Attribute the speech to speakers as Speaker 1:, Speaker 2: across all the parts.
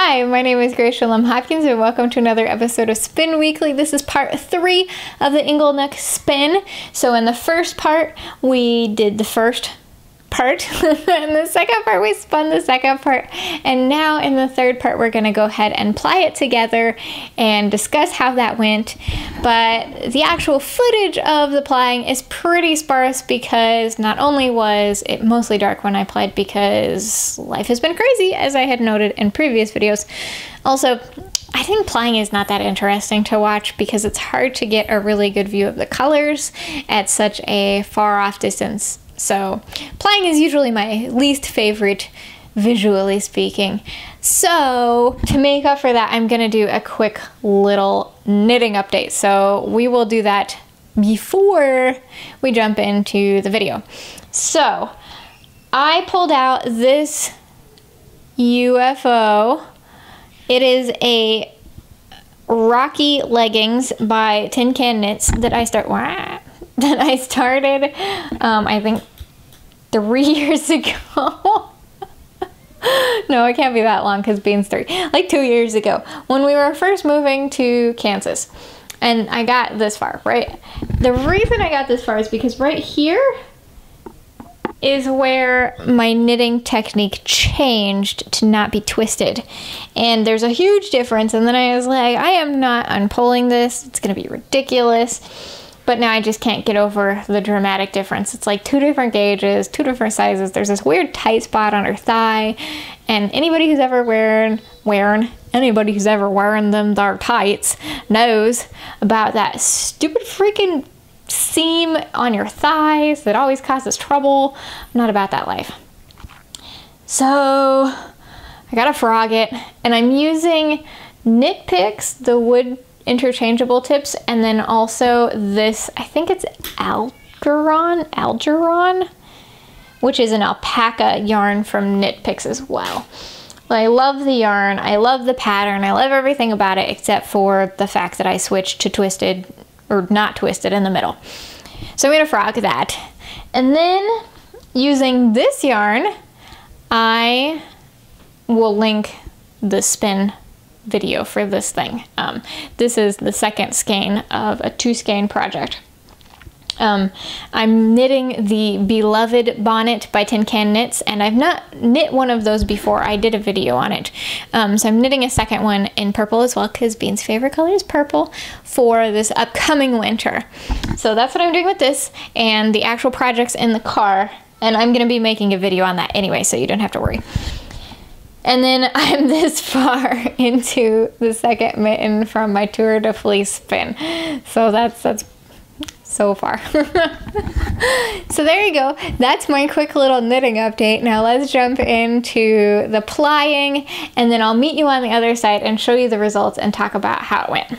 Speaker 1: Hi, my name is Grace Shalom Hopkins and welcome to another episode of Spin Weekly. This is part 3 of the Inglenook spin. So in the first part, we did the first part. In the second part, we spun the second part. And now in the third part, we're going to go ahead and ply it together and discuss how that went. But the actual footage of the plying is pretty sparse because not only was it mostly dark when I plied because life has been crazy, as I had noted in previous videos. Also, I think plying is not that interesting to watch because it's hard to get a really good view of the colors at such a far off distance. So plying is usually my least favorite, visually speaking. So to make up for that, I'm gonna do a quick little knitting update. So we will do that before we jump into the video. So I pulled out this UFO. It is a Rocky leggings by Tin Can Knits that I started, I think 3 years ago. No, it can't be that long because Bean's 3. Like 2 years ago when we were first moving to Kansas. And I got this far, right? The reason I got this far is because right here is where my knitting technique changed to not be twisted. And there's a huge difference. And then I was like, I am not unpulling this. It's going to be ridiculous. But now I just can't get over the dramatic difference. It's like 2 different gauges, 2 different sizes. There's this weird tight spot on her thigh. And anybody who's ever wearing them dark tights knows about that stupid freaking seam on your thighs that always causes trouble. I'm not about that life. So I gotta frog it. And I'm using Knit Picks, the wood interchangeable tips, and then also this, I think it's Algeron, which is an alpaca yarn from Knit Picks as well. But I love the yarn, I love the pattern, I love everything about it except for the fact that I switched to twisted, or not twisted, in the middle. So I'm gonna frog that. And then using this yarn, I will link the spin video for this thing. This is the second skein of a 2 skein project. I'm knitting the Beloved Bonnet by Tin Can Knits, and I've not knit one of those before. I did a video on it. So I'm knitting a second one in purple as well because Bean's favorite color is purple for this upcoming winter. So that's what I'm doing with this, and the actual project's in the car, and I'm gonna be making a video on that anyway, so you don't have to worry. And then I'm this far into the second mitten from my Tour de Fleece spin. So that's so far. So there you go. That's my quick little knitting update. Now let's jump into the plying, and then I'll meet you on the other side and show you the results and talk about how it went.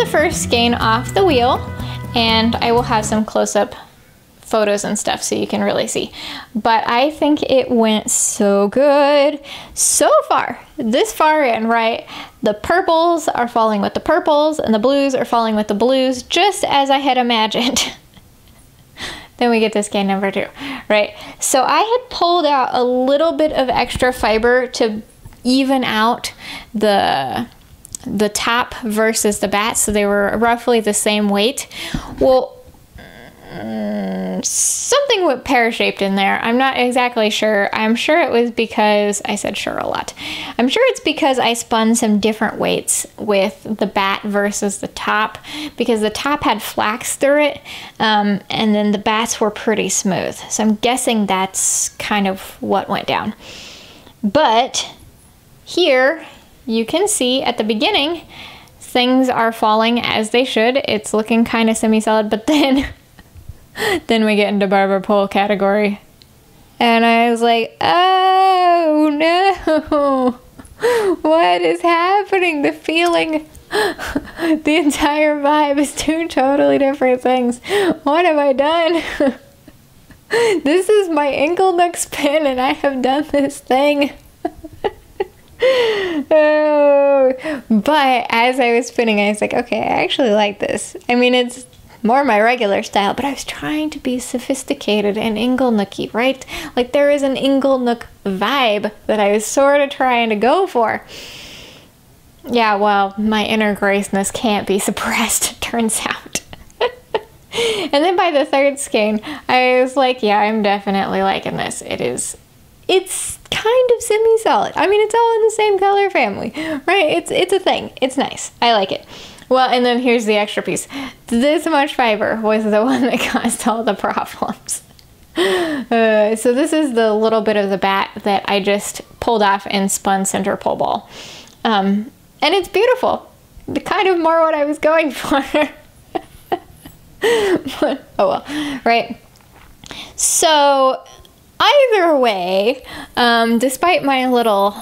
Speaker 1: first skein off the wheel, and I will have some close-up photos and stuff so you can really see. But I think it went so good so far. This far in, right? The purples are falling with the purples and the blues are falling with the blues, just as I had imagined. Then we get to skein number 2, right? So I had pulled out a little bit of extra fiber to even out the top versus the batt, so they were roughly the same weight. Well, something went pear-shaped in there. I'm not exactly sure. I'm sure it was because I said sure a lot. I'm sure it's because I spun some different weights with the batt versus the top, because the top had flax through it, and then the batts were pretty smooth. So I'm guessing that's kind of what went down. But here you can see at the beginning things are falling as they should. It's looking kind of semi-solid, but then we get into barber pole category. And I was like, oh no, what is happening? The feeling, the entire vibe is 2 totally different things. What have I done? This is my Inglenook spin and I have done this thing. Oh, but as I was spinning, I was like, okay, I actually like this. I mean, it's more my regular style, but I was trying to be sophisticated and Inglenooky, right? Like there is an Inglenook vibe that I was sort of trying to go for. Yeah, well, my inner graceness can't be suppressed, it turns out. And then by the 3rd skein, I was like, yeah, I'm definitely liking this. It's kind of semi-solid. I mean, it's all in the same color family, right? It's a thing. It's nice. I like it. Well, and then here's the extra piece. This much fiber was the one that caused all the problems. So this is the little bit of the batt that I just pulled off and spun center pole ball. And it's beautiful. Kind of more what I was going for. But, oh well, right? So either way, despite my little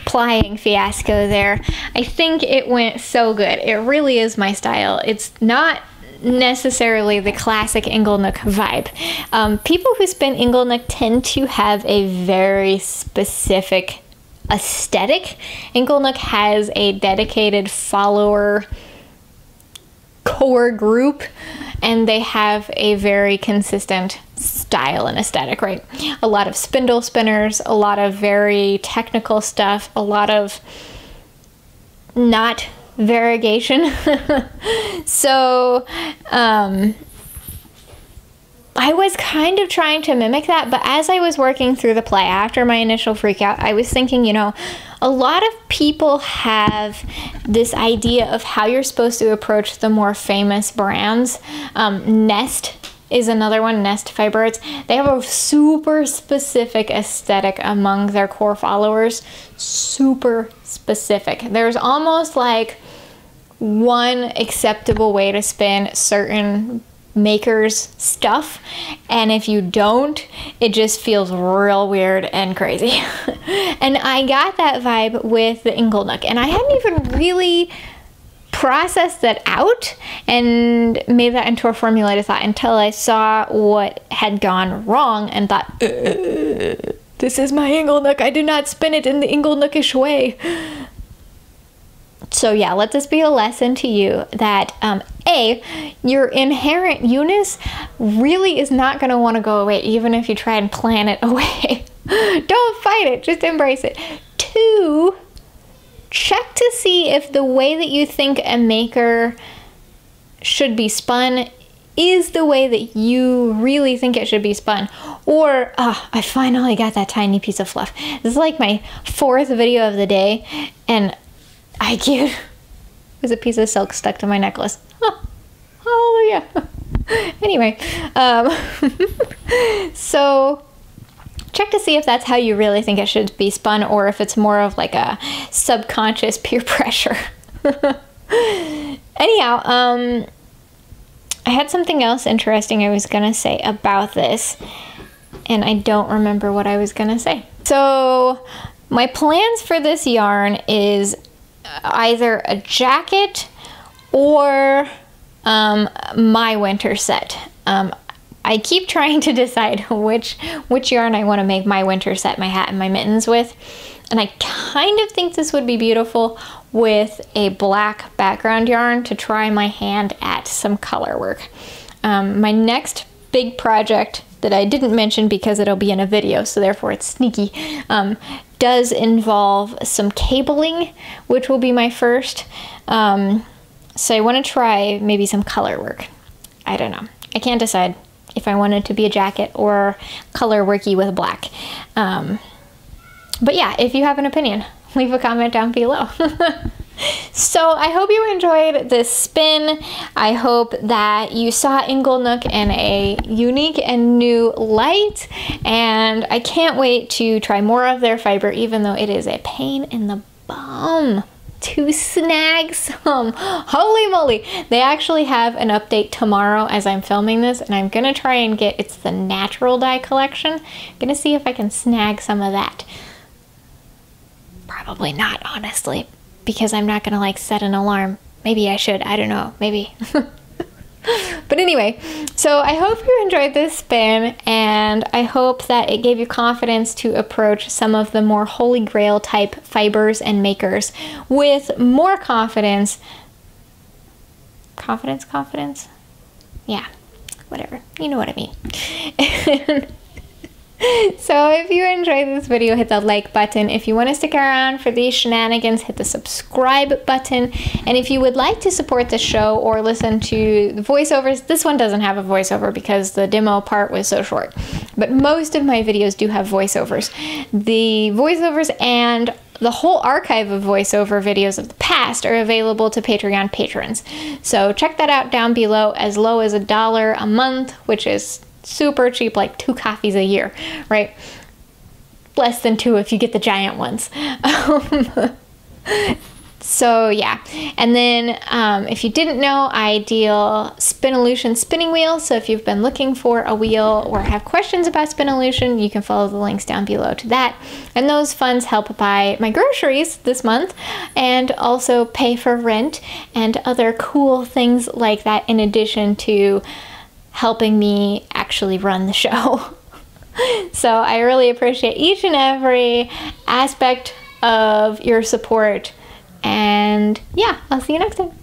Speaker 1: plying fiasco there, I think it went so good. It really is my style. It's not necessarily the classic Inglenook vibe. People who spin Inglenook tend to have a very specific aesthetic. Inglenook has a dedicated follower core group, and they have a very consistent style and aesthetic, right? A lot of spindle spinners, a lot of very technical stuff, a lot of not variegation. So I was kind of trying to mimic that, but as I was working through the play after my initial freak out, I was thinking, you know, a lot of people have this idea of how you're supposed to approach the more famous brands. Nest is another one, Nest Fiber Arts. They have a super specific aesthetic among their core followers. Super specific. There's almost like one acceptable way to spin certain makers stuff, and if you don't, it just feels real weird and crazy. And I got that vibe with the Inglenook, and I hadn't even really processed that out and made that into a formulated thought until I saw what had gone wrong and thought, this is my Inglenook. I did not spin it in the Inglenookish way. So yeah, let this be a lesson to you that your inherent you-ness really is not going to want to go away even if you try and plan it away. Don't fight it, just embrace it. 2, check to see if the way that you think a maker should be spun is the way that you really think it should be spun. Or, I finally got that tiny piece of fluff. This is like my 4th video of the day, and I cute. There's a piece of silk stuck to my necklace. Hallelujah. Anyway, so check to see if that's how you really think it should be spun, or if it's more of like a subconscious peer pressure. Anyhow, I had something else interesting I was gonna say about this, and I don't remember what I was gonna say. So my plans for this yarn is either a jacket or my winter set. I keep trying to decide which yarn I want to make my winter set, my hat and my mittens with. And I kind of think this would be beautiful with a black background yarn to try my hand at some color work. My next big project that I didn't mention because it'll be in a video, so therefore it's sneaky, does involve some cabling, which will be my first. So I want to try maybe some color work. I don't know. I can't decide if I want it to be a jacket or color worky with black. But yeah, if you have an opinion, leave a comment down below. So I hope you enjoyed this spin. I hope that you saw Inglenook in a unique and new light, and I can't wait to try more of their fiber, even though it is a pain in the bum to snag some. Holy moly. They actually have an update tomorrow as I'm filming this, and I'm gonna try and get, it's the natural dye collection. I'm gonna see if I can snag some of that. Probably not, honestly, because I'm not gonna like set an alarm. Maybe I should, I don't know, maybe. But anyway, so I hope you enjoyed this spin, and I hope that it gave you confidence to approach some of the more holy grail type fibers and makers with more confidence. Confidence? Yeah, whatever. You know what I mean. So if you enjoyed this video, hit the like button. If you want to stick around for these shenanigans, hit the subscribe button. And if you would like to support the show or listen to the voiceovers, this one doesn't have a voiceover because the demo part was so short. But most of my videos do have voiceovers. The voiceovers and the whole archive of voiceover videos of the past are available to Patreon patrons. So check that out down below, as low as $1 a month, which is super cheap, like 2 coffees a year, right? Less than 2 if you get the giant ones. So yeah, and then if you didn't know, I deal Spinolution spinning wheels. So if you've been looking for a wheel or have questions about Spinolution, you can follow the links down below to that. And those funds help buy my groceries this month and also pay for rent and other cool things like that, in addition to helping me actually run the show. So I really appreciate each and every aspect of your support. And yeah, I'll see you next time.